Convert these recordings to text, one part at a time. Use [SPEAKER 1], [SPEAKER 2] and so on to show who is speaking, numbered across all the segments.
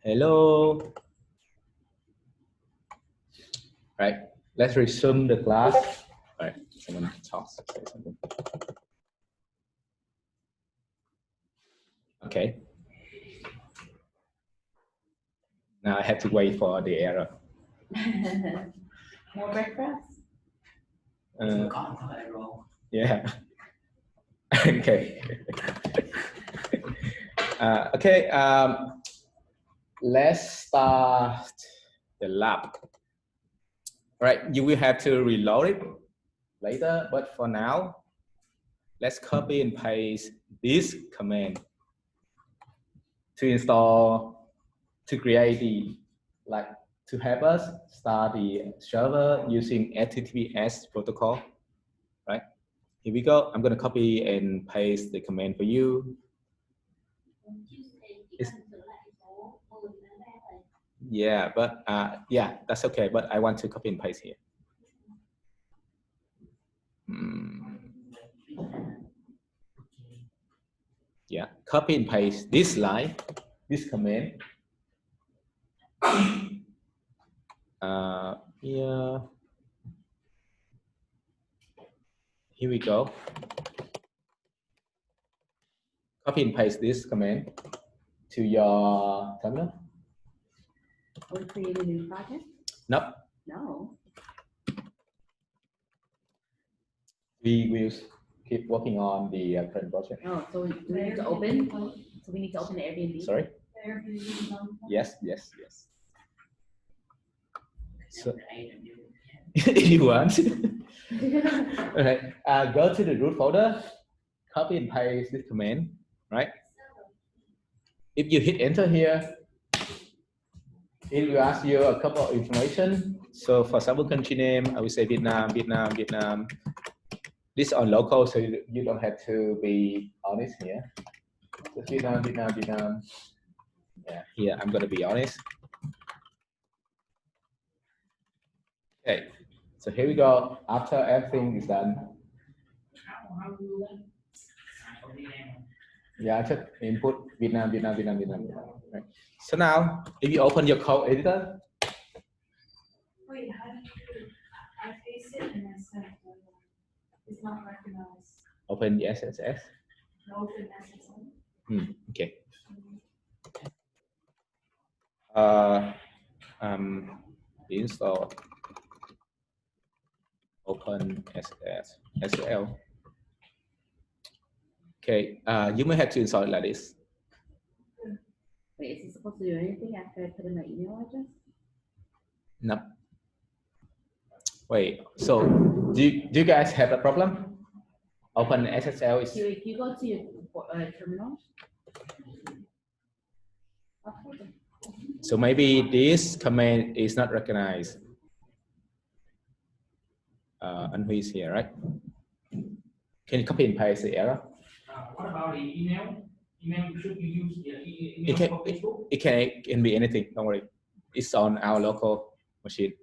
[SPEAKER 1] Hello. Right. Let's resume the class. All right. Someone talks. Say something. Okay. Now I have to wait for the error.
[SPEAKER 2] More breakfast?
[SPEAKER 1] Yeah. Okay. Okay. Let's start the lab. All right. You will have to reload it later, but for now, let's copy and paste this command to install, to create the, to help us start the server using HTTPS protocol, right? Here we go. I'm going to copy and paste the command for you. Yeah, but yeah, that's okay. But I want to copy and paste here. Yeah, copy and paste this line, this command. Yeah. Here we go. Copy and paste this command to your terminal.
[SPEAKER 2] Are we creating a new project?
[SPEAKER 1] Nope.
[SPEAKER 2] No.
[SPEAKER 1] We will keep working on the current project.
[SPEAKER 2] Oh, so we need to open. So we need to open the Airbnb.
[SPEAKER 1] Sorry. Yes. So, if you want. Okay. Go to the root folder. Copy and paste this command. Right. If you hit enter here, it will ask you a couple of information. So for example, country name, I will say Vietnam. This on local, so you don't have to be honest here. So Vietnam. Yeah, here I'm going to be honest. Okay, so here we go. After everything is done. Yeah, just input Vietnam. Right. So now, if you open your code editor.
[SPEAKER 3] Wait, how did you? I paste it and I said it's not recognized.
[SPEAKER 1] Open the SSS.
[SPEAKER 3] Open SSS.
[SPEAKER 1] Okay. Install open SSL. Okay, you may have to install it like this.
[SPEAKER 2] Wait, is it supposed to do anything after I put in my email address?
[SPEAKER 1] No. Wait, so do you guys have a problem? Open SSL is.
[SPEAKER 2] If you go to your terminal. Okay.
[SPEAKER 1] So maybe this command is not recognized. And who is here, right? Can you copy and paste the error?
[SPEAKER 4] What about the email? Email, should you use the email for Facebook?
[SPEAKER 1] It can be anything, don't worry. It's on our local machine.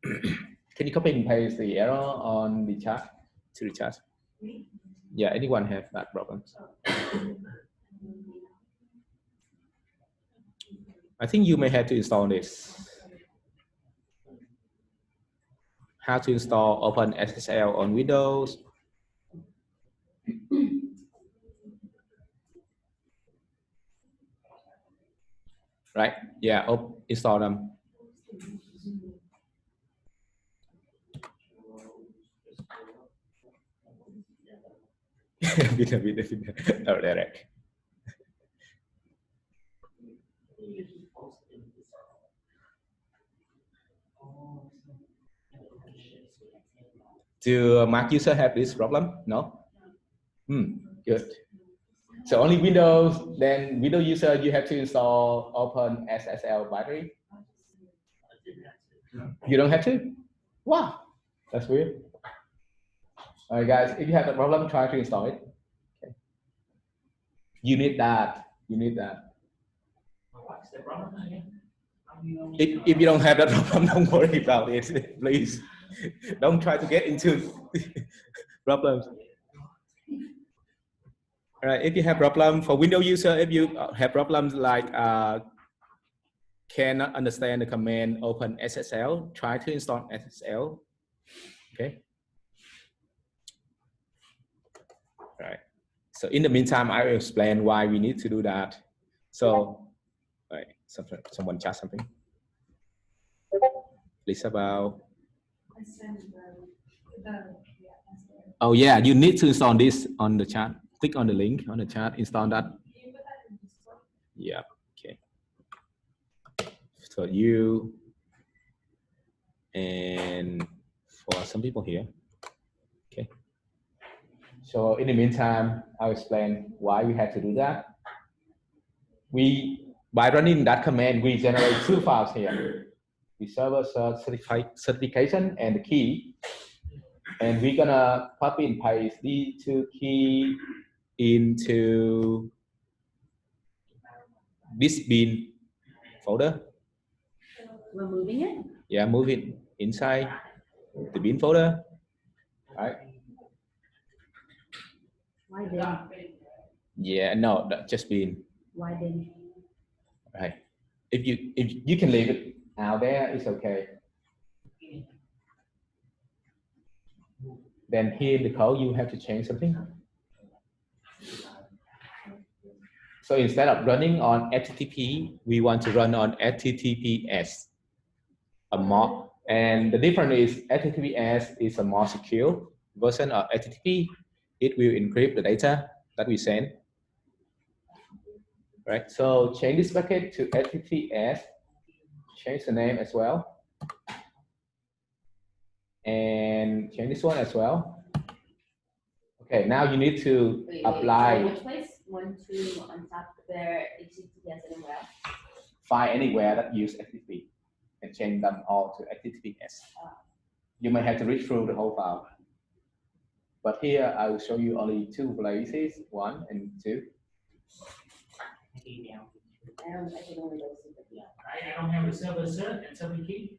[SPEAKER 1] Can you copy and paste the error on the chat, to the chat? Yeah, anyone have that problem? I think you may have to install this. How to install Open SSL on Windows. Right? Yeah, install them. Oh, direct. Do Mac user have this problem? No? Good. So only Windows, then Windows user, you have to install Open SSL battery. You don't have to? Wow, that's weird. All right, guys, if you have a problem, try to install it. Okay. You need that. You need that.
[SPEAKER 4] What's the problem again?
[SPEAKER 1] If you don't have that problem, don't worry about it, please. Don't try to get into problems. All right, if you have problem for Windows user, if you have problems like cannot understand the command open SSL, try to install SSL. Okay. All right. So in the meantime, I will explain why we need to do that. So, right, someone chat something. Please about.
[SPEAKER 3] I send the yeah, that's there.
[SPEAKER 1] Oh yeah, you need to install this on the chat. Click on the link on the chat, install that.
[SPEAKER 3] You put that in Discord?
[SPEAKER 1] Yeah, okay. So you, and for some people here. Okay. So in the meantime, I'll explain why we had to do that. By running that command, we generate two files here. The server certification and the key. And we're gonna copy and paste these two keys into this bin folder.
[SPEAKER 2] We're moving it?
[SPEAKER 1] Yeah, move it inside the bin folder. Right?
[SPEAKER 2] Why then?
[SPEAKER 1] Yeah, no, just bin.
[SPEAKER 2] Why then?
[SPEAKER 1] Right. If you can leave it out there, it's okay. Then here in the code, you have to change something. So instead of running on HTTP, we want to run on HTTPS. And the difference is HTTPS is a more secure version of HTTP. It will encrypt the data that we send. Right. So change this bucket to HTTPS. Change the name as well. And change this one as well. Okay, now you need to apply.
[SPEAKER 2] Which place? 1, 2 on top of their HTTPS anywhere else?
[SPEAKER 1] Find anywhere that use HTTP and change them all to HTTPS. You may have to read through the whole file. But here I will show you only two places, 1 and 2.
[SPEAKER 2] I can only go see the
[SPEAKER 4] I don't have the server cert and server key.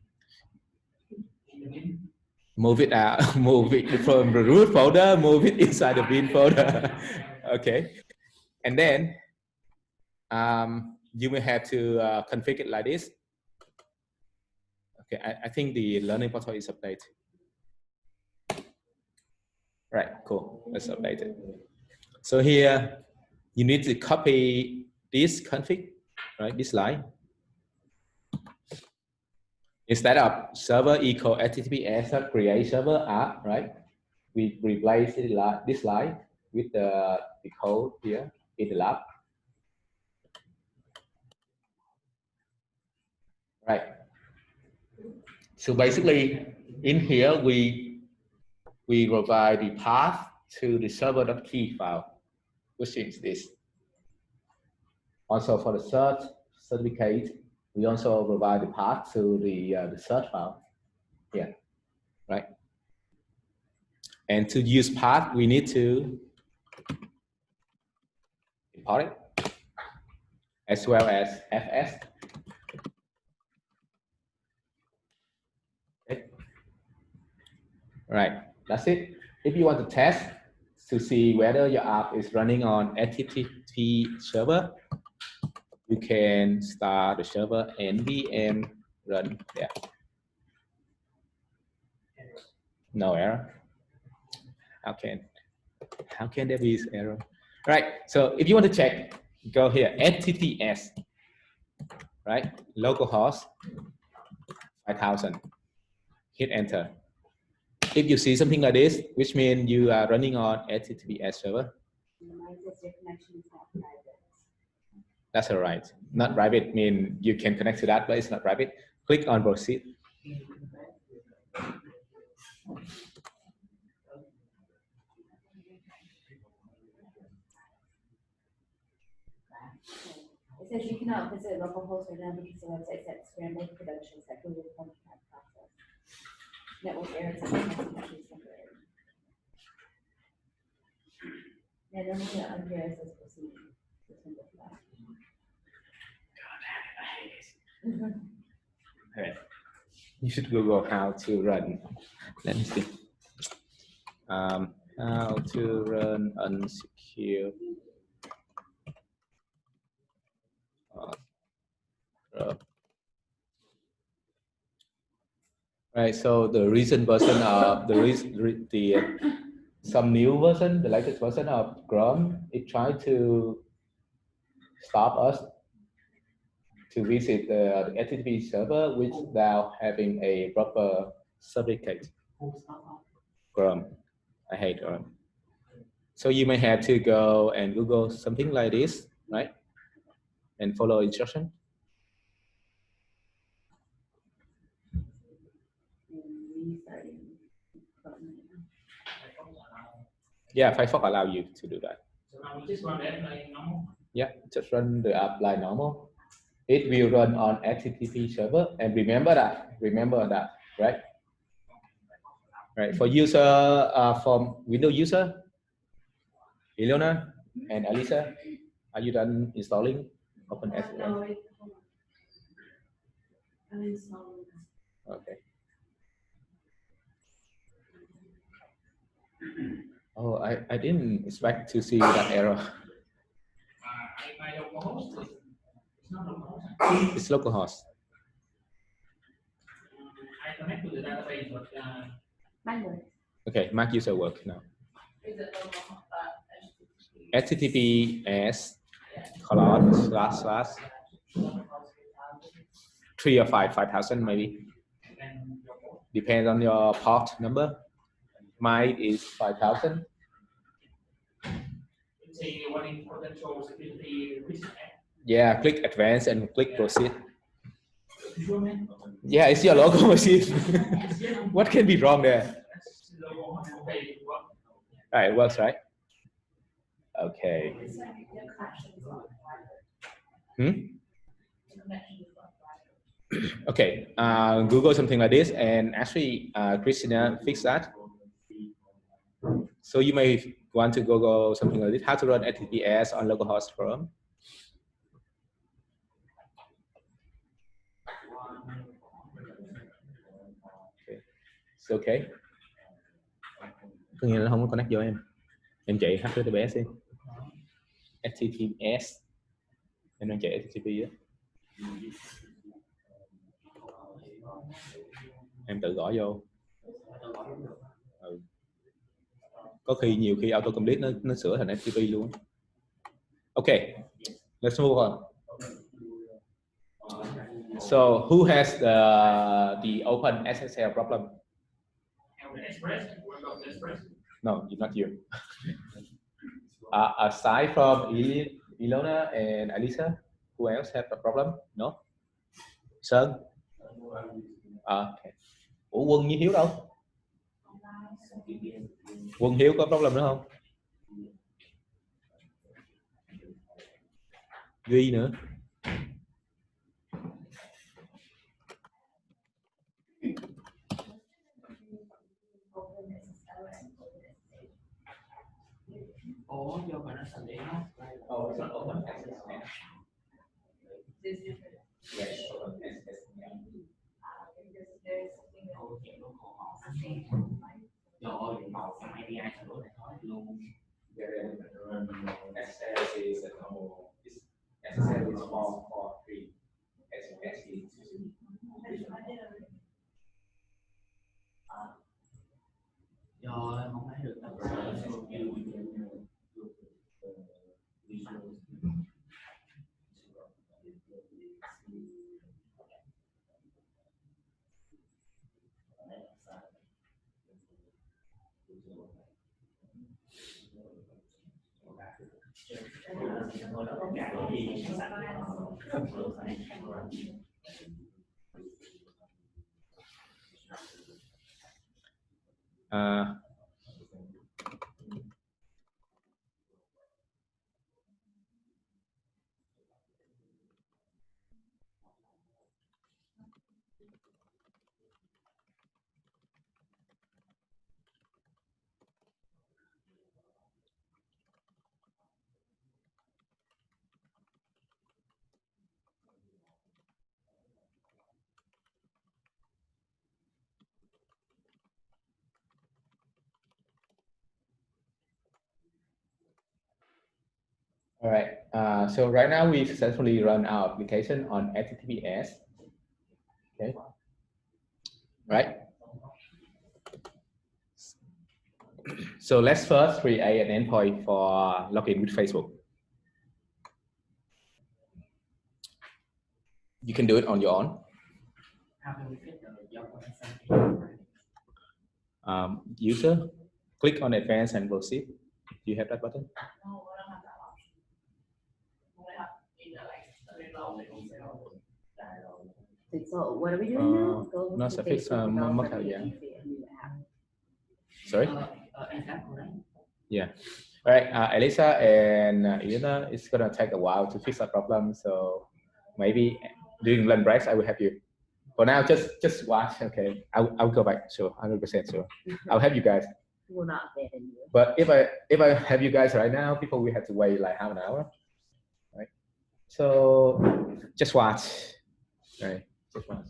[SPEAKER 1] Move it out, move it from the root folder, move it inside the bin folder. Okay. And then you may have to configure it like this. Okay, I think the learning portal is updated. Right, cool. Let's update it. So here you need to copy this config, right? This line. Instead of server equal HTTPS create server app, right? We replace this line with the code here in the lab. Right. So basically, in here we provide the path to the server.key file, which is this. Also for the cert certificate, we also provide the path to the cert file. Yeah, right. And to use path, we need to import it, as well as fs. Okay. Right, that's it. If you want to test to see whether your app is running on HTTP server, you can start the server npm run there. No error. How can there be error? Right. So if you want to check, go here HTTPS. Right. Localhost 5000. Hit enter. If you see something like this, which means you are running on HTTPS server.
[SPEAKER 2] Mine says your connection is not private.
[SPEAKER 1] That's all right. Not private mean you can connect to that, but it's not private. Click on proceed.
[SPEAKER 2] It says you cannot visit localhost or navigate the websites that scramble credentials that Google Chrome process. Network errors and connections temporary. Yeah, then we get on here it says proceed.
[SPEAKER 1] Okay. You should Google how to run. Let me see. How to run unsecure Right. So the recent version of some new version, the latest version of Chrome, it tried to stop us to visit the HTTP server without having a proper certificate. Chrome, I hate Chrome. So you may have to go and Google something like this, right? And follow instruction. Yeah, Firefox allow you to do that.
[SPEAKER 4] So now we just run the app like normal.
[SPEAKER 1] Yeah, just run the app like normal. It will run on HTTP server, and remember that, right? Right. For user, from Windows user, Ilona and Alisa, are you done installing OpenSSL?
[SPEAKER 3] No, wait, hold on. I'm installing this.
[SPEAKER 1] Okay. Oh, I didn't expect to see that error.
[SPEAKER 4] My localhost is it's not localhost.
[SPEAKER 1] It's localhost.
[SPEAKER 4] I connect to the database, but
[SPEAKER 2] Mine works.
[SPEAKER 1] Okay, Mac user work now.
[SPEAKER 3] Is it localhost?
[SPEAKER 1] HTTPS / 3 or 5,000 maybe. Depends on your port number. Mine is 5,000.
[SPEAKER 4] say one important show security risk.
[SPEAKER 1] Yeah, click advance and click proceed.
[SPEAKER 4] Sure, man.
[SPEAKER 1] Yeah, it's your local machine. What can be wrong there?
[SPEAKER 4] Okay, well,
[SPEAKER 1] Right, it works, right? Okay. Okay, Google something like this, and actually Christina fixed that. So you may want to Google something like this, how to run HTTPS on localhost Chrome. Okay. It's okay. Có nghĩa là không có connect vô em. Em chạy HTTPS đi. HTTPS. Em đang chạy HTTP á. Em tự gõ vô. Ừ. Có khi nhiều khi autocomplete nó sửa thành HTTP luôn. Okay, let's move on. So who has the open SSL problem? No, not you. Aside from Ilona and Alisa, who else have a problem? No? Sơn? Okay. Ủa Quân với Hiếu đâu? Quân Hiếu có problem nữa không? Duy nữa.
[SPEAKER 4] Ủa, do mà nó sẵn nó.
[SPEAKER 1] Oh, it's not open SSL. Yes, open SSL. SSL is a normal. SSL is for free. SMS is
[SPEAKER 4] Do em không thấy được tập
[SPEAKER 1] All right. So right now we successfully run our application on HTTPS. Okay. Right. So let's first create an endpoint for login with Facebook. You can do it on your own.
[SPEAKER 4] How can we fit the Yelp
[SPEAKER 1] User, click on advanced and proceed. Do you have that button?
[SPEAKER 3] No, I don't have that option. Only have either like,
[SPEAKER 2] So what are we doing now? Go
[SPEAKER 1] No,
[SPEAKER 2] to
[SPEAKER 1] suffix
[SPEAKER 2] Facebook developer
[SPEAKER 1] Mojave, yeah.
[SPEAKER 2] and create a new app.
[SPEAKER 1] Sorry?
[SPEAKER 4] an app, right?
[SPEAKER 1] Yeah. All right, Elisa and Elena, it's gonna take a while to fix that problem. So maybe during lunch breaks, I will help you. For now, just watch. Okay, I'll go back. Sure, 100% sure. I'll help you guys.
[SPEAKER 2] Will not abandon you.
[SPEAKER 1] But if I have you guys right now, people will have to wait like half an hour, right? So just watch, right? Just watch.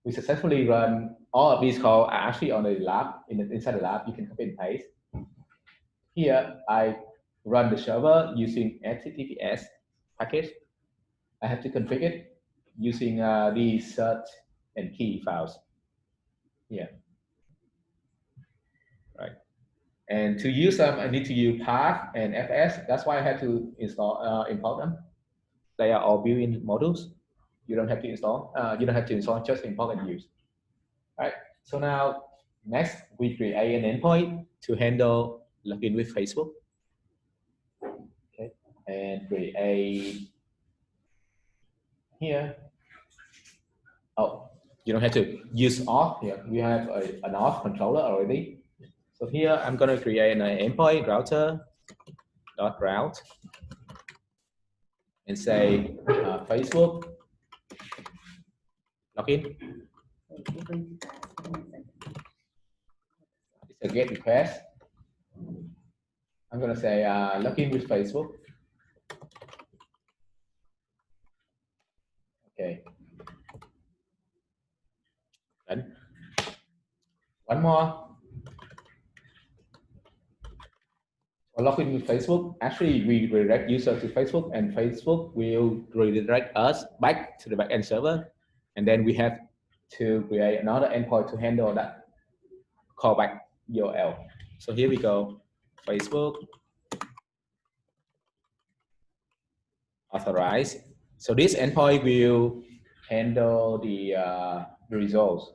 [SPEAKER 1] We successfully run all of these calls are actually on the lab. Inside the lab, you can copy and paste. Here, I run the server using HTTPS package. I have to configure it using these search and key files. Here, right? And to use them, I need to use path and fs. That's why I had to install import them. They are all built-in modules. You don't have to install. You don't have to install. Just import and use. All right. So now, next we create an endpoint to handle login with Facebook. Okay, and create here. Oh, you don't have to use auth here. We have an auth controller already. So here I'm going to create an endpoint router dot route and say Facebook login. It's a GET request. I'm going to say login with Facebook. Okay. Done. One more. For login with Facebook, actually we redirect user to Facebook, and Facebook will redirect us back to the backend server, and then we have to create another endpoint to handle that callback URL. So here we go, Facebook authorize. So this endpoint will handle the results.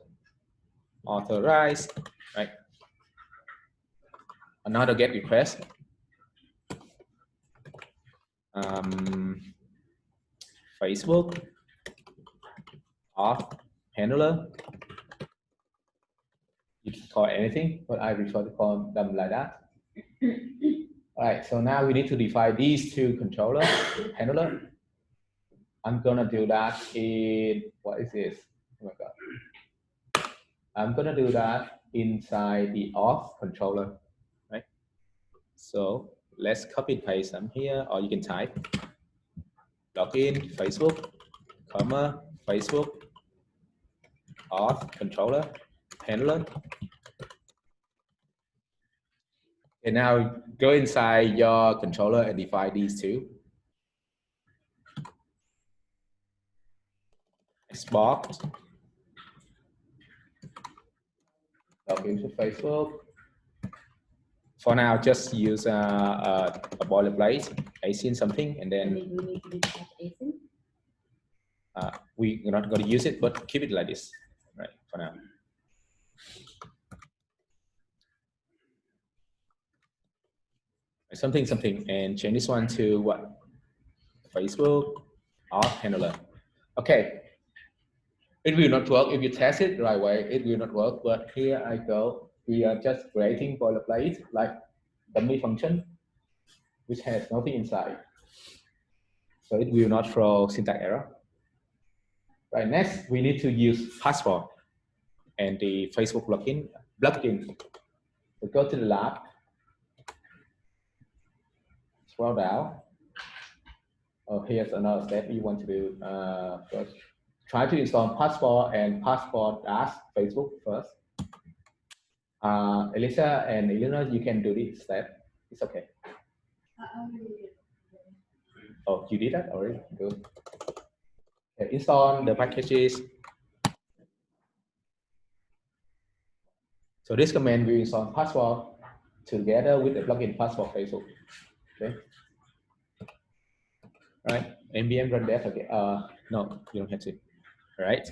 [SPEAKER 1] Authorize, right? Another GET request. Facebook auth handler. You can call anything, but I prefer to call them like that. All right, so now we need to define these two controller handler. I'm gonna do that in, what is this? Oh my God. I'm gonna do that inside the auth controller, right? So let's copy and paste them here, or you can type login Facebook, comma, Facebook, auth controller, handler. And now go inside your controller and define these two. Export. Login to Facebook. For now, just use a boilerplate, async something, and then
[SPEAKER 2] we need to do async.
[SPEAKER 1] we're not going to use it, but keep it like this, right? For now. Something, and change this one to what? Facebook auth handler. Okay. It will not work if you test it right away. It will not work. But here I go. We are just creating boilerplate like dummy function, which has nothing inside. So it will not throw syntax error. Right. Next, we need to use passport and the Facebook login plugin. So go to the lab. Scroll down. Oh, here's another step you want to do first. Try to install passport and passport as Facebook first. Elisa and Elena, you can do this step. It's okay. Oh, you did that already. Good. Okay, install the packages. So this command will install password together with the plugin password Facebook. Okay. All right. npm run dev again. No, you don't have to. All right.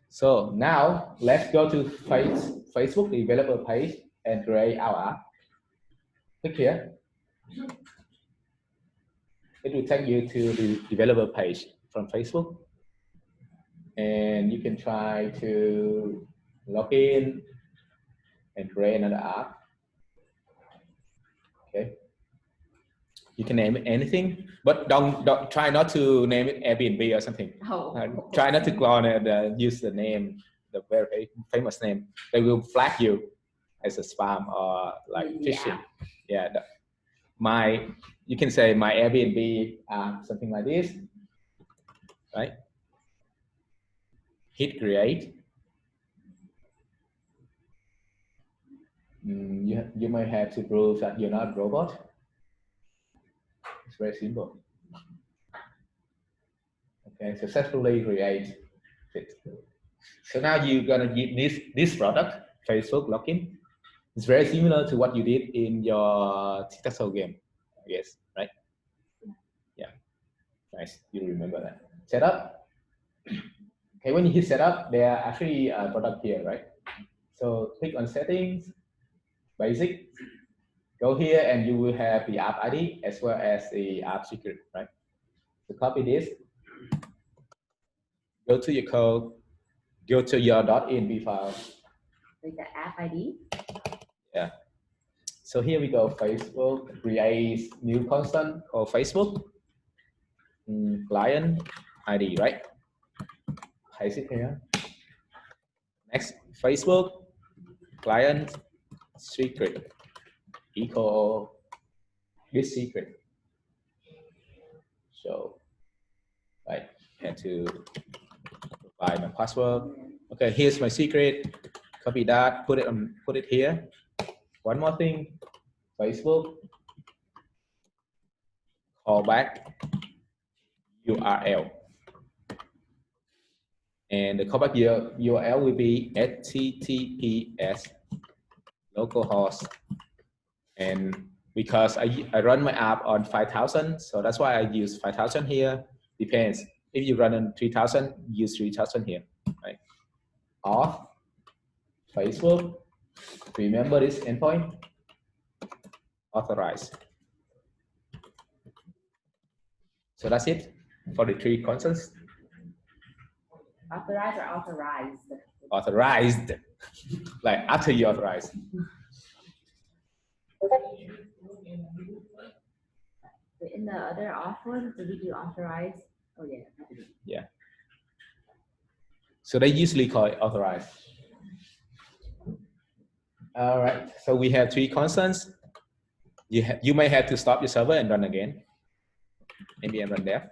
[SPEAKER 1] So now let's go to Facebook developer page and create our app. Click here. It will take you to the developer page from Facebook. And you can try to log in and create another app. Okay. You can name it anything, but don't try not to name it Airbnb or something.
[SPEAKER 2] Oh.
[SPEAKER 1] Try not to clone it, use the name, the very famous name. They will flag you as a spam or like phishing. Yeah. You can say my Airbnb, something like this, right? Hit create. You might have to prove that you're not a robot. It's very simple. Okay, successfully create it. So now you're gonna give this product, Facebook login. It's very similar to what you did in your tic-tac-toe game, I guess, right? Yeah, nice. You remember that. Setup. Okay, when you hit setup, there are actually a product here, right? So click on settings, basic. Go here and you will have the app ID as well as the app secret, right? So copy this. Go to your code. Go to your .env file.
[SPEAKER 2] Like the app ID?
[SPEAKER 1] Yeah. So here we go, Facebook, create new constant called Facebook, client ID, right? Paste it here. Next, Facebook, client secret, equal this secret. So, right, had to provide my password. Okay, here's my secret. Copy that, put it here. One more thing, Facebook, callback URL. And the callback URL will be HTTPS localhost. And because I run my app on 5,000, so that's why I use 5,000 here. Depends. If you run on 3,000, use 3,000 here, right? Auth, Facebook. Remember this endpoint? Authorize. So that's it for the three constants.
[SPEAKER 2] Authorized or authorized?
[SPEAKER 1] Authorized, like after you authorize.
[SPEAKER 2] In the other off ones, did we do authorized? Oh yeah.
[SPEAKER 1] Yeah. So they usually call it authorized. All right. So we have three constants. You may have to stop your server and run again. Maybe run there.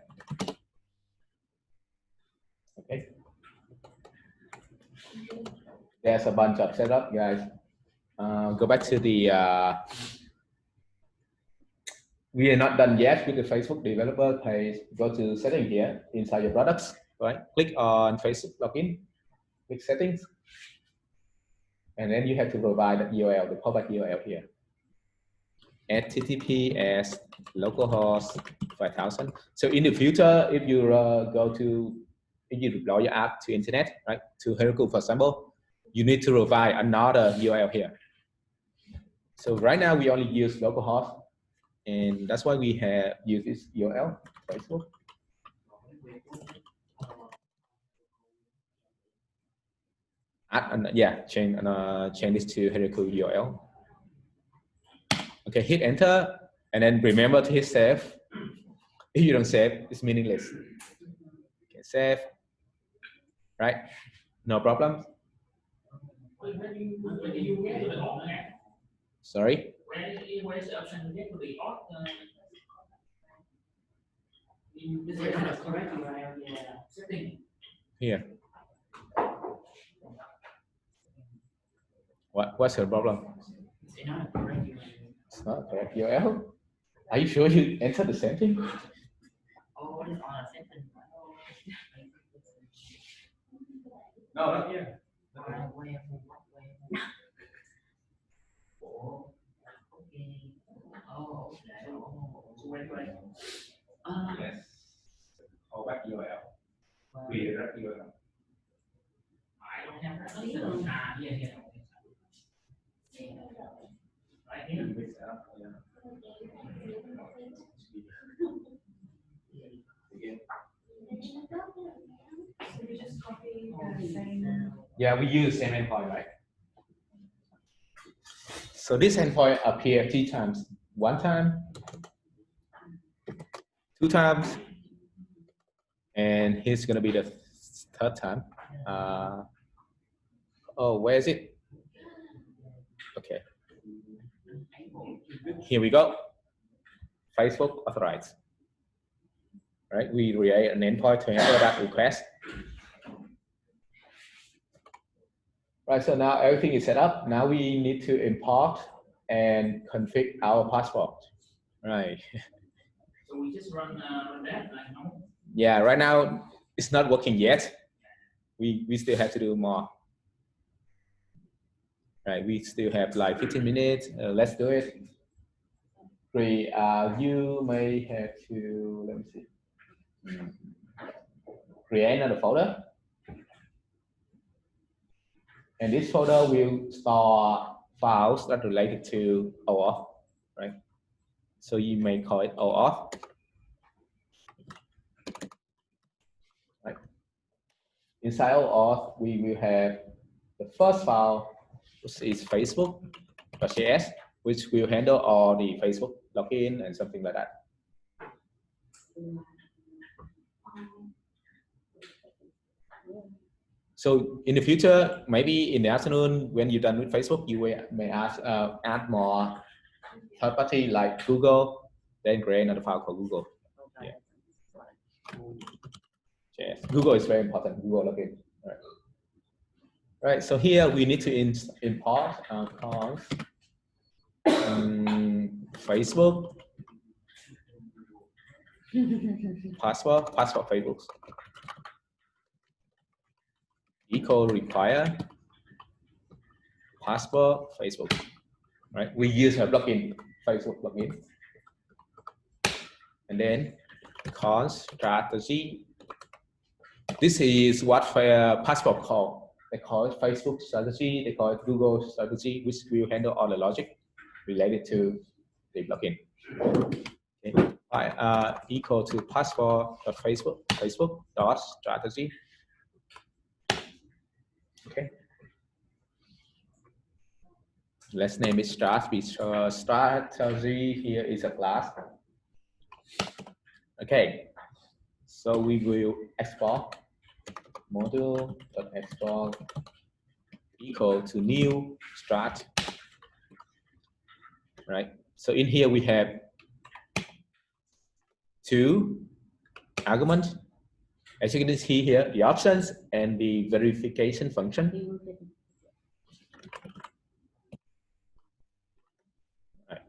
[SPEAKER 1] Okay. There's a bunch of setup, guys. Go back to the. We are not done yet with the Facebook developer page. Go to setting here inside your products, right? Click on Facebook login. Click settings, and then you have to provide the URL, the callback URL here. HTTPS localhost 5,000. So in the future, if you if you deploy your app to internet, right, to Heroku, for example, you need to provide another URL here. So right now we only use localhost, and that's why we have used this URL, Facebook. Change this to Heroku URL. Okay, hit enter, and then remember to hit save. If you don't save, it's meaningless. Okay, save. Right? No problem. Sorry?
[SPEAKER 4] Where's the option to get to the auth? This is not correct URL setting.
[SPEAKER 1] Here. What's your problem?
[SPEAKER 4] It's not correct URL.
[SPEAKER 1] It's not correct URL. Are you sure you entered the same thing? No, not here. Yes. Call back URL. Redirect URL.
[SPEAKER 4] I don't have that. Yeah. Right here.
[SPEAKER 1] Mix it up, yeah. Again.
[SPEAKER 3] So we just copy the same.
[SPEAKER 1] Yeah, we use same endpoint, right? So this endpoint appear 3 times. 1 time, 2 times, and here's gonna be the 3rd time. Oh, where is it? Okay. Here we go. Facebook authorized. Right? We create an endpoint to handle that request. Right. So now everything is set up. Now we need to import and configure our passport. Right.
[SPEAKER 4] So we just run that like normal.
[SPEAKER 1] Yeah. Right now it's not working yet. We still have to do more. Right. We still have like 15 minutes. Let's do it. Great. You may have to, let me see. Create another folder. And this folder will store files that are related to OAuth, right? So you may call it OAuth. Right. Inside OAuth, we will have the first file, which is Facebook.js, which will handle all the Facebook login and something like that. So in the future, maybe in the afternoon, when you're done with Facebook, you may add more third party like Google, then create another file called Google. Yeah. Yes. Google is very important. Google login. Right. Right. So here we need to import Facebook passport Facebook equal require passport Facebook. Right. We use a plugin, Facebook plugin, and then cons strategy. This is what passport call. They call it Facebook strategy. They call it Google strategy, which will handle all the logic related to the plugin. Okay. Equal to passport of Facebook dot strategy. Okay. Let's name it strat because strategy here is a class. Okay. So we will export module.export equal to new strat. Right. So in here we have 2 arguments. As you can see here, the options and the verification function. Right.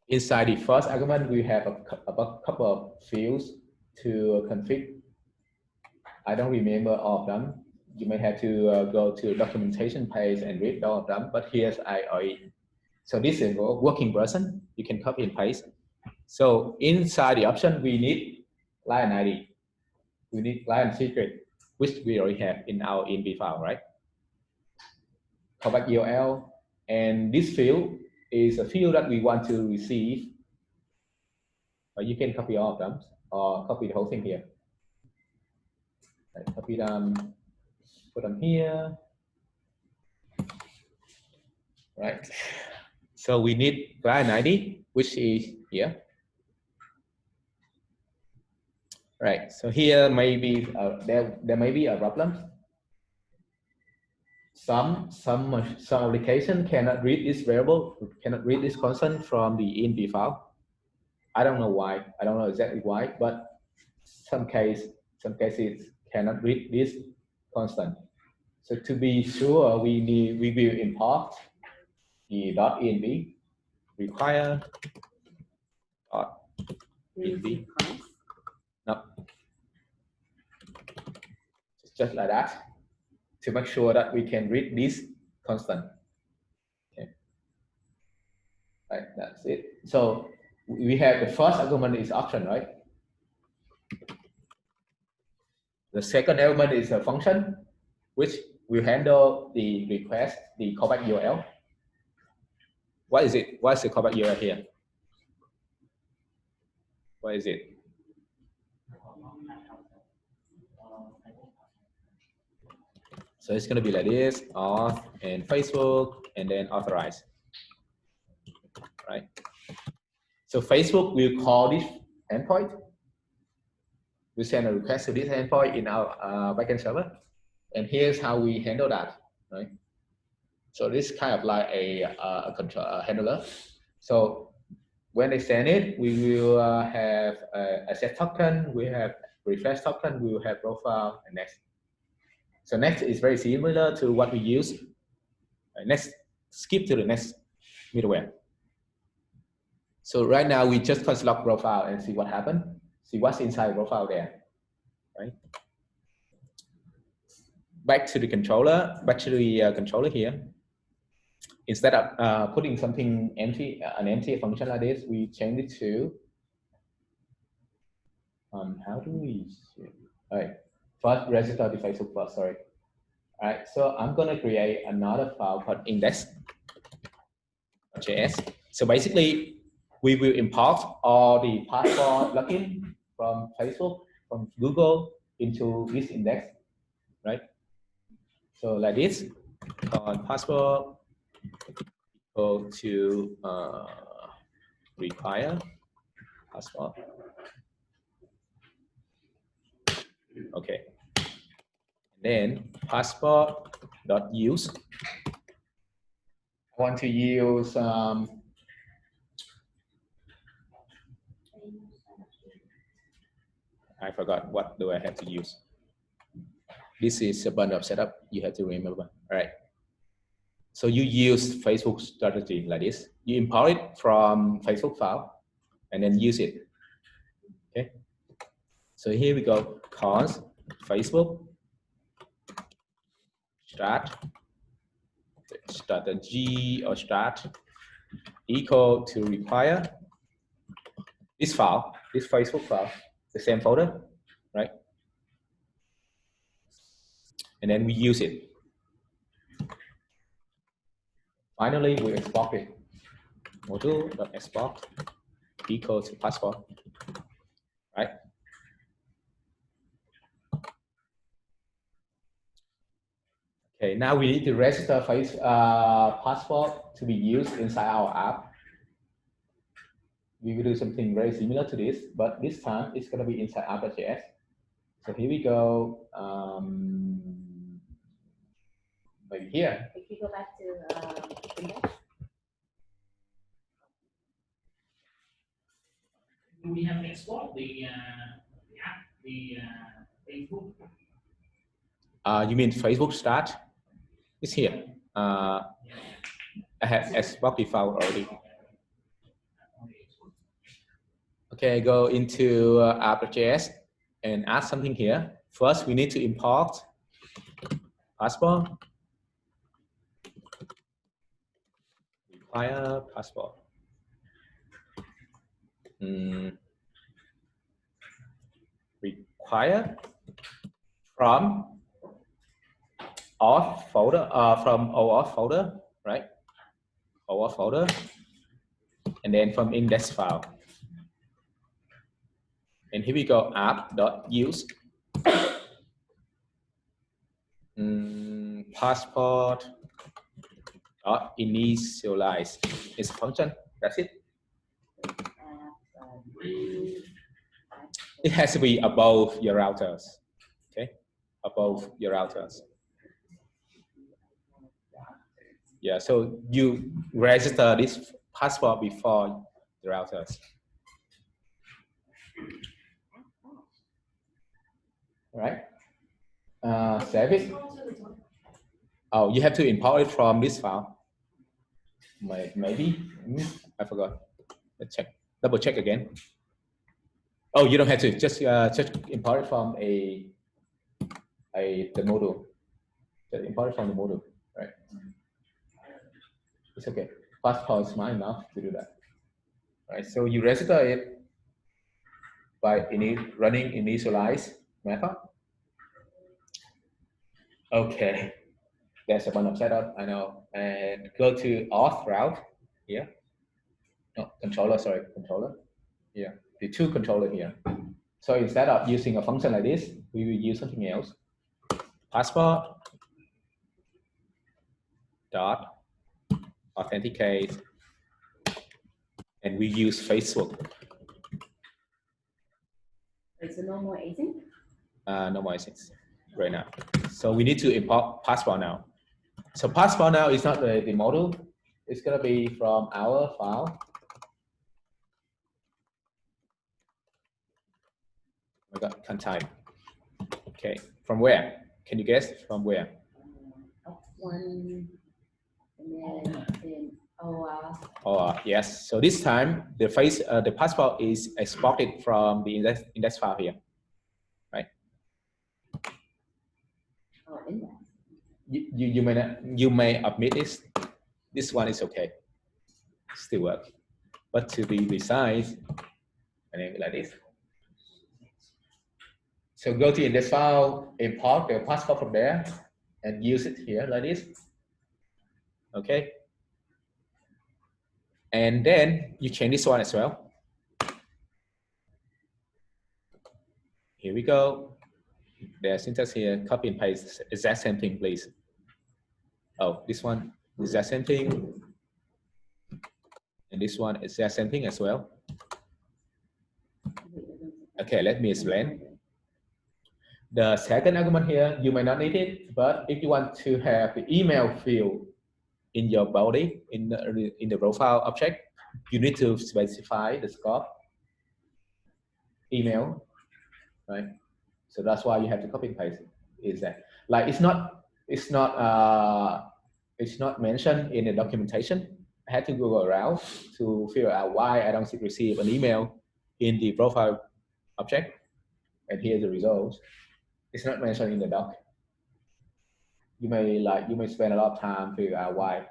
[SPEAKER 1] Inside the first argument, we have a couple of fields to configure. I don't remember all of them. You may have to go to documentation page and read all of them, but here's So this is a working version. You can copy and paste. So inside the option, we need client ID. We need client secret, which we already have in our env file, right? Callback URL, and this field is a field that we want to receive. But you can copy all of them or copy the whole thing here. Right, copy them, put them here. Right. So we need client ID, which is here. Right. So here maybe there may be a problem. Some application cannot read this variable, cannot read this constant from the env file. I don't know why. I don't know exactly why, but some cases cannot read this constant. So to be sure, we will import the .env require Indeed. No. Just like that to make sure that we can read this constant. Okay. Right, that's it. So we have the first argument is option, right? The second element is a function which will handle the request, the callback URL. What is it? What is the callback URL here? What is it? So it's going to be like this, auth and Facebook, and then authorize, right? So Facebook will call this endpoint. We send a request to this endpoint in our backend server, and here's how we handle that, right? So this is kind of like a control handler. So when they send it, we will have a set token, we have refresh token, we will have profile, and next. So next is very similar to what we use. Next, skip to the next middleware. So right now we just construct profile and see what happened. See what's inside profile there, right? Back to the controller. Back to the controller here. Instead of putting something empty, an empty function like this, we change it to. How do we? All right. First, register the Facebook first. Sorry. All right. So I'm gonna create another file called index.js. So basically, we will import all the passport login from Facebook, from Google into this index, right? So like this, on passport equal to require passport. Okay. Then passport.use. I want to use I forgot what do I have to use. This is a bunch of setup you have to remember. All right. So you use Facebook strategy like this. You import it from Facebook file and then use it. Okay. So here we go. Const Facebook strategy or strat equal to require this file, this Facebook file, the same folder, right? And then we use it. Finally, we export it. Module.export equal to passport, right? Okay, now we need to register passport to be used inside our app. We will do something very similar to this, but this time it's going to be inside app.js. So here we go. Maybe here.
[SPEAKER 2] If you go back to index.
[SPEAKER 4] Do we have to export the app, the Facebook?
[SPEAKER 1] You mean Facebook start? It's here. I have export default already. Okay, go into app.js and add something here. First, we need to import passport. Require passport. Require from auth folder, from OAuth folder, right? OAuth folder, and then from index file. And here we go, app.use passport.initialize is a function. That's it. It has to be above your routers. Okay, above your routers. Yeah, so you register this passport before the routers. All right. Save it. Oh, you have to import it from this file. Maybe I forgot. Let's check. Double check again. Oh, you don't have to. Just import it from the module. Just import it from the module, right? It's okay. Passport is smart enough to do that. Right. So you register it by running initialize method. Okay. There's a bunch of setup, I know. And go to auth route here. No, controller, sorry, controller. Yeah, the two controller here. So instead of using a function like this, we will use something else. Passport dot authenticate, and we use Facebook.
[SPEAKER 2] Is it no more async?
[SPEAKER 1] No more async right now. So we need to import passport now. So passport now is not the model. It's gonna be from our file. I got untype. Okay, from where? Can you guess from where?
[SPEAKER 2] One, and then OAuth.
[SPEAKER 1] Oh, yes. So this time the passport is exported from the index file here, right?
[SPEAKER 2] Oh, index.
[SPEAKER 1] You may omit this. This one is okay, still work. But to be precise, I name it like this. So go to index file, import the passport from there, and use it here like this. Okay. And then you change this one as well. Here we go. There's syntax here, copy and paste, exact same thing, please. Oh, this one, exact same thing. And this one is the same thing as well. Okay, let me explain. The second argument here, you may not need it, but if you want to have the email field in your body, in the profile object, you need to specify the scope email, right? So that's why you have to copy and paste it. Is that like it's not mentioned in the documentation. I had to go around to figure out why I don't receive an email in the profile object, and here's the results. It's not mentioned in the doc. You may spend a lot of time figure out why.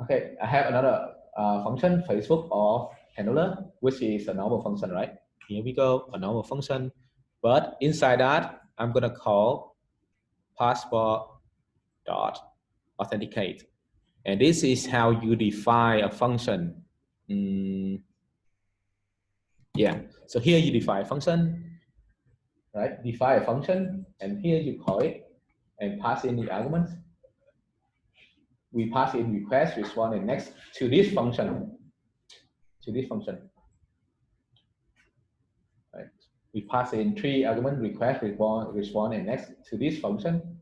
[SPEAKER 1] Okay, I have another function, Facebook auth handler, which is a normal function, right? Here we go, a normal function. But inside that, I'm gonna call passport dot authenticate, and this is how you define a function. Yeah. So here you define a function, right? Define a function, and here you call it and pass in the arguments. We pass in request, response, and next to this function. To this function. Right. We pass in 3 arguments: request, response, and next to this function.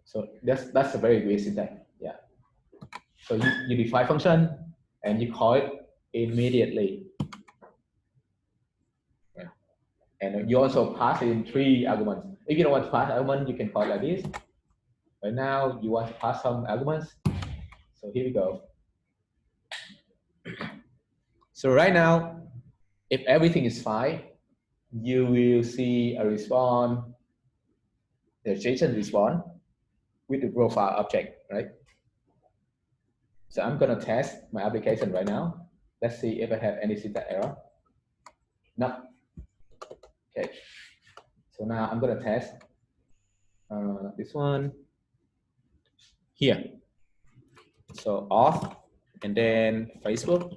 [SPEAKER 1] So that's a very great syntax. Yeah. So you define function and you call it immediately. Yeah. And you also pass in 3 arguments. If you don't want to pass arguments, you can call it like this. Right now, you want to pass some arguments. So here we go. So right now, if everything is fine, you will see a response, the JSON response with the profile object, right? So I'm gonna test my application right now. Let's see if I have any syntax error. No. Okay. So now I'm gonna test this one here. So auth, and then Facebook,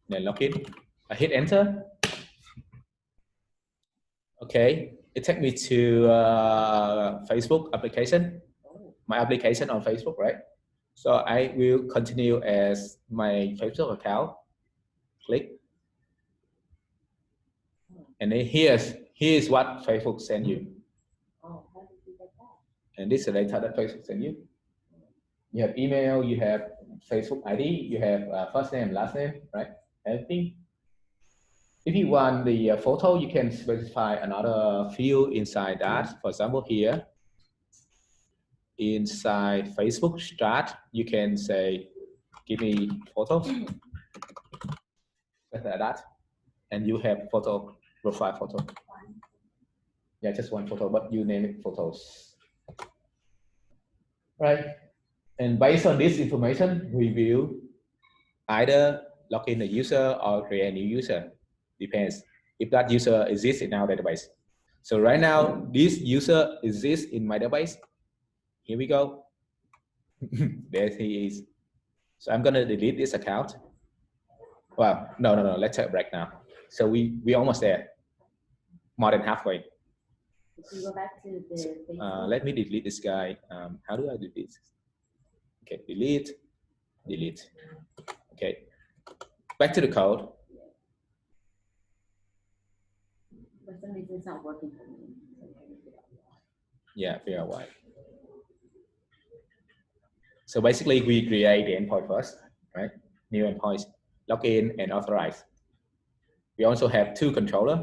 [SPEAKER 1] then login. I hit enter. Okay, it takes me to Facebook application, my application on Facebook, right? So I will continue as my Facebook account. Click, and then here's what Facebook sent you.
[SPEAKER 2] Oh, how did you get that?
[SPEAKER 1] And this is the data that Facebook sent you. You have email, you have Facebook ID, you have first name, last name, right? Everything. If you want the photo, you can specify another field inside that. For example, here, inside Facebook start, you can say, give me photo. just like that, and you have photo, profile photo. Yeah, just one photo, but you name it photos. Right, and based on this information, we will either log in the user or create a new user, depends if that user exists in our database. So right now, this user exists in my database. Here we go. There he is. So I'm gonna delete this account. Well, no, let's take a break now. So we almost there, more than halfway.
[SPEAKER 2] If you go back to the Facebook,
[SPEAKER 1] Let me delete this guy. How do I delete this? Okay, delete. Okay, back to the code.
[SPEAKER 2] for some reason it's not working for me.
[SPEAKER 1] Yeah, figure out why. So basically, we create the endpoint first, right? New endpoints, login and authorize. We also have two controllers.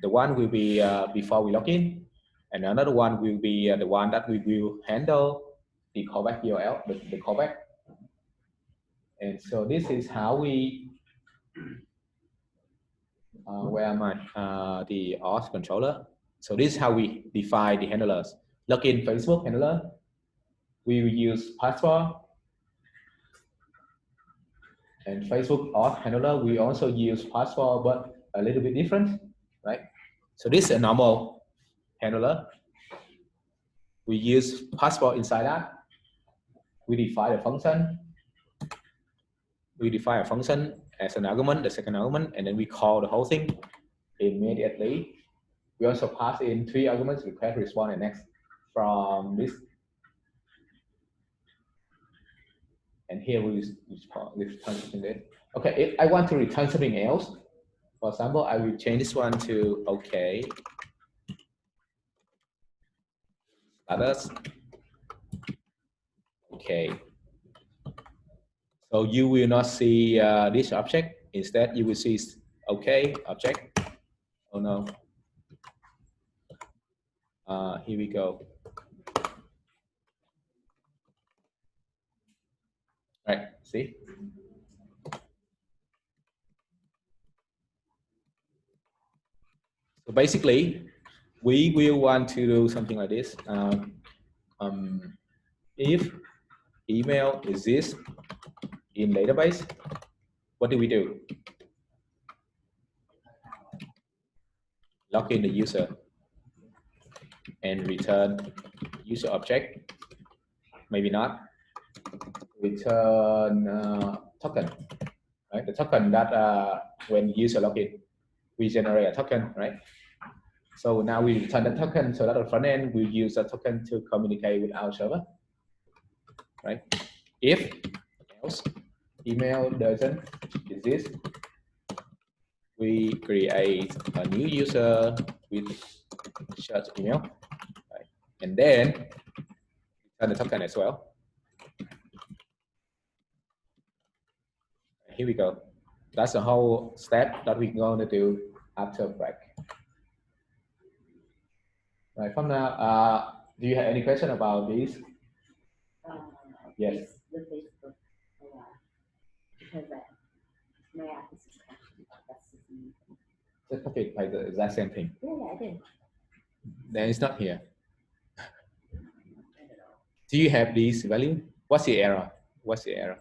[SPEAKER 1] The one will be before we log in, and another one will be the one that we will handle the callback URL, the callback. And so this is how we, where am I? The auth controller. So this is how we define the handlers. Login Facebook handler, we will use password. And Facebook auth handler, we also use password, but a little bit different, right? So this is a normal handler. We use password inside that. We define a function. We define a function as an argument, the second argument, and then we call the whole thing immediately. We also pass in 3 arguments: request, response, and next from this. And here we return something there. Okay, if I want to return something else, for example, I will change this one to OK. Others. Okay. So you will not see this object. Instead, you will see OK object. Oh no. Here we go. Right, see? So basically, we will want to do something like this. If email exists in database, what do we do? Log in the user and return user object. Maybe not. Return token, right? The token that when user log in, we generate a token, right? So now we return the token so that the front end will use the token to communicate with our server, right? If else email doesn't exist, we create a new user with search email, right? And then return the token as well. Here we go. That's the whole step that we're going to do after break. Right, from now, do you have any question about this? Yes.
[SPEAKER 2] The Facebook, because my app is just crashing. That's just me.
[SPEAKER 1] Just copy it by the exact same thing.
[SPEAKER 2] Yeah, I did.
[SPEAKER 1] Then it's not here.
[SPEAKER 2] I don't know.
[SPEAKER 1] Do you have this value? What's the error? What's the error?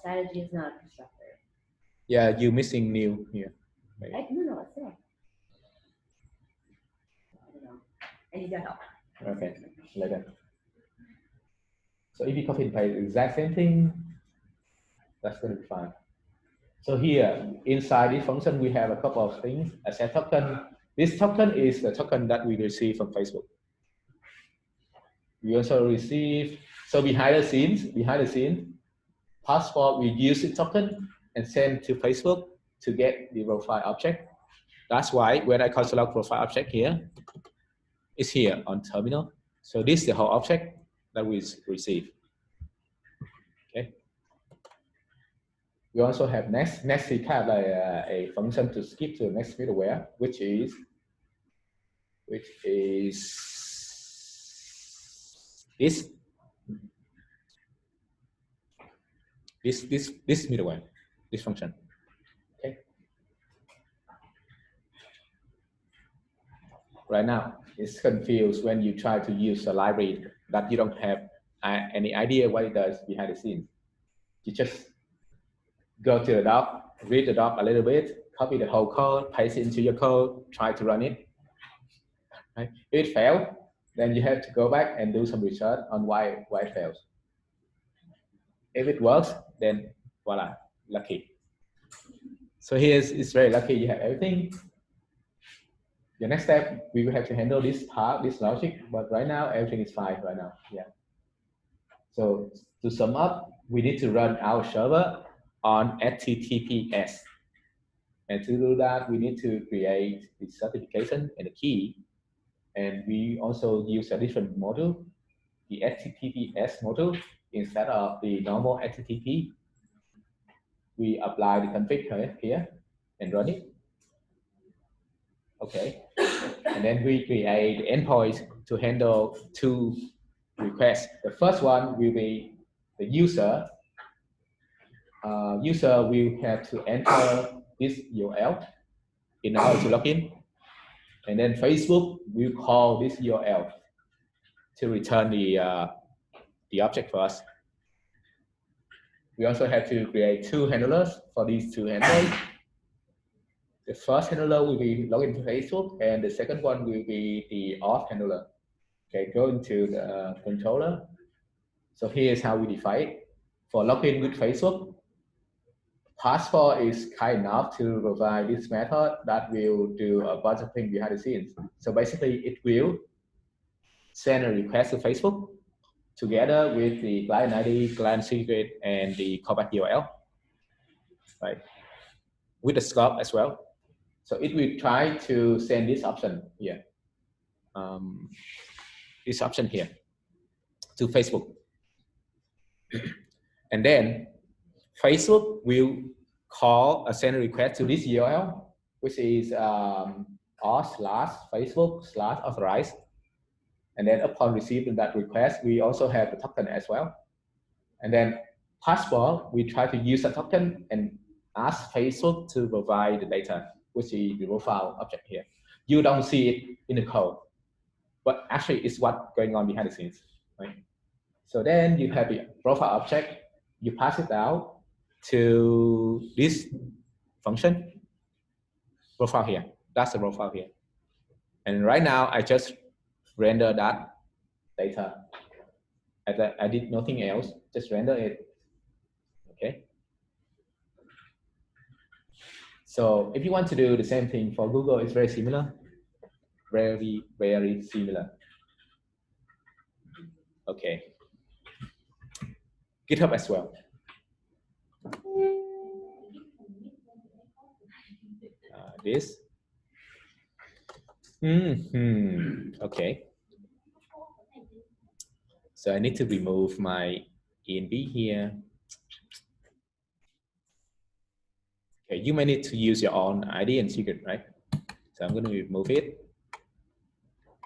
[SPEAKER 2] Strategy is not a constructor.
[SPEAKER 1] Yeah, you're missing new here.
[SPEAKER 2] No, it's there. I don't know. I need your help.
[SPEAKER 1] Okay, later. So if you copy and paste the exact same thing, that's going to be fine. So here, inside this function, we have a couple of things. A set token. This token is the token that we receive from Facebook. We also receive, so behind the scenes, passport, we use the token and send to Facebook to get the profile object. That's why when I consider profile object here, it's here on terminal. So this is the whole object that we receive. Okay. We also have next. Next is kind of like a function to skip to the next middleware, which is this middleware, this function. right now. It's confused when you try to use a library that you don't have any idea what it does behind the scenes. You just go to the doc, read the doc a little bit, copy the whole code, paste it into your code, try to run it. Right? If it fails, then you have to go back and do some research on why it fails. If it works, then voila, lucky. So it's very lucky you have everything. The next step, we will have to handle this part, this logic, but right now, everything is fine right now, yeah. So to sum up, we need to run our server on HTTPS. And to do that, we need to create the certification and the key. And we also use a different module, the HTTPS module, instead of the normal HTTP. We apply the config here and run it. Okay. And then we create the endpoints to handle two requests. The first one will be the user. User will have to enter this URL in order to log in. And then Facebook will call this URL to return the object for us. We also have to create two handlers for these two handlers. The first handler will be login to Facebook, and the second one will be the auth handler. Okay, go into the controller. So here's how we define it. For login with Facebook, passport is kind enough to provide this method that will do a bunch of things behind the scenes. So basically, it will send a request to Facebook together with the client ID, client secret, and the callback URL, right? With the scope as well. So it will try to send this option here, this option here to Facebook. And then Facebook will call a send request to this URL, which is r/Facebook/authorize. And then upon receiving that request, we also have the token as well. And then passport, we try to use a token and ask Facebook to provide the data, which is the profile object here. You don't see it in the code, but actually it's what's going on behind the scenes, right? So then you have the profile object, you pass it out to this function, profile here. That's the profile here. And right now, I just render that data. I did nothing else, just render it. Okay. So if you want to do the same thing for Google, it's very similar. Very, very similar. Okay. GitHub as well. This. Okay. So I need to remove my ENB here. Okay, you may need to use your own ID and secret, right? So I'm going to remove it.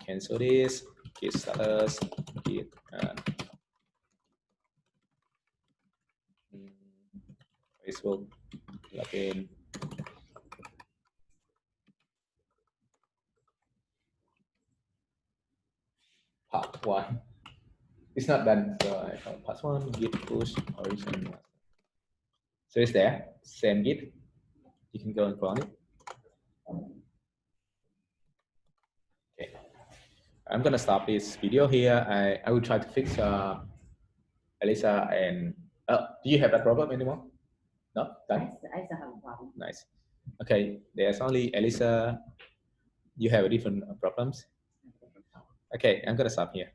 [SPEAKER 1] Cancel this. Git status. Git Facebook login. Part 1. It's not done, so I found part 1, git push origin. So it's there, same git. You can go and run it. Okay. I'm gonna stop this video here. I will try to fix Elisa and do you have that problem anymore? No? Done?
[SPEAKER 2] I still have a problem.
[SPEAKER 1] Nice. Okay, there's only Elisa. You have different problems. Okay, I'm gonna stop here.